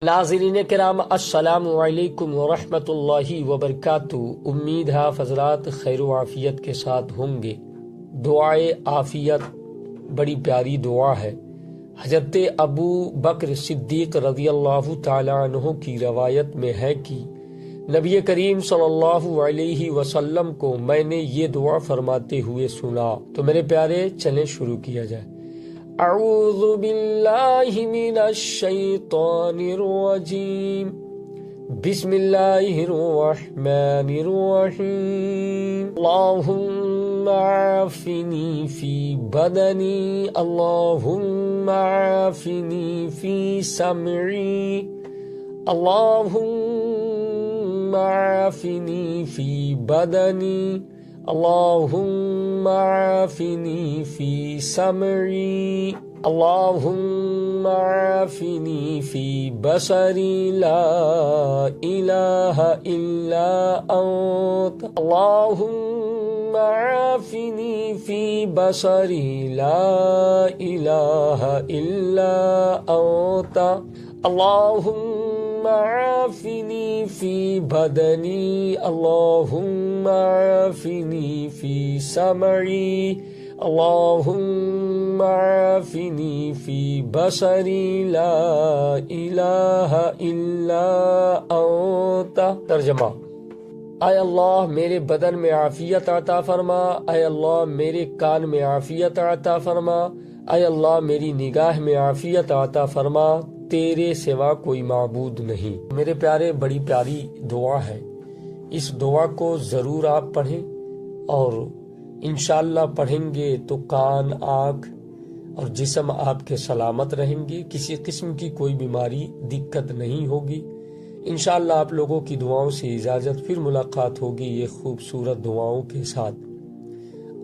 ناظرین کرام، السلام علیکم ورحمۃ اللہ وبرکاتہ۔ امید ہے حضرات خیر و عافیت کے ساتھ ہوں گے۔ دعائے عافیت بڑی پیاری دعا ہے۔ حضرت ابو بکر صدیق رضی اللہ تعالی عنہ کی روایت میں ہے کہ نبی کریم صلی اللہ علیہ وسلم کو میں نے یہ دعا فرماتے ہوئے سنا۔ تو میرے پیارے چلیں شروع کیا جائے۔ اعوذ باللہ من الشیطان الرجیم، بسم اللہ الرحمن الرحیم۔ اللہم عافنی فی بدنی، اللہم عافنی فی سمعی، اللہم عافنی فی بدنی، اللہم عافنی فی سمعی، اللہم عافنی فی بصری، لا الہ الا انت، اللہم عافنی فی بصری، لا الہ الا انت، اللہم عافنی فی بدنی، اللہم عافنی فی سمعی، اللہم عافنی فی بصری، لا الہ الا انت۔ ترجمہ: اے اللہ میرے بدن میں عافیت عطا فرما، اے اللہ میرے کان میں عافیت عطا فرما، اے اللہ میری نگاہ میں عافیت عطا فرما، تیرے سوا کوئی معبود نہیں۔ میرے پیارے بڑی پیاری دعا ہے، اس دعا کو ضرور آپ پڑھیں، اور انشاءاللہ پڑھیں گے تو کان، آنکھ اور جسم آپ کے سلامت رہیں گے، کسی قسم کی کوئی بیماری دقت نہیں ہوگی۔ انشاءاللہ آپ لوگوں کی دعاؤں سے اجازت، پھر ملاقات ہوگی یہ خوبصورت دعاؤں کے ساتھ۔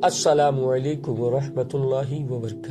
السلام علیکم ورحمۃ اللہ وبرکاتہ۔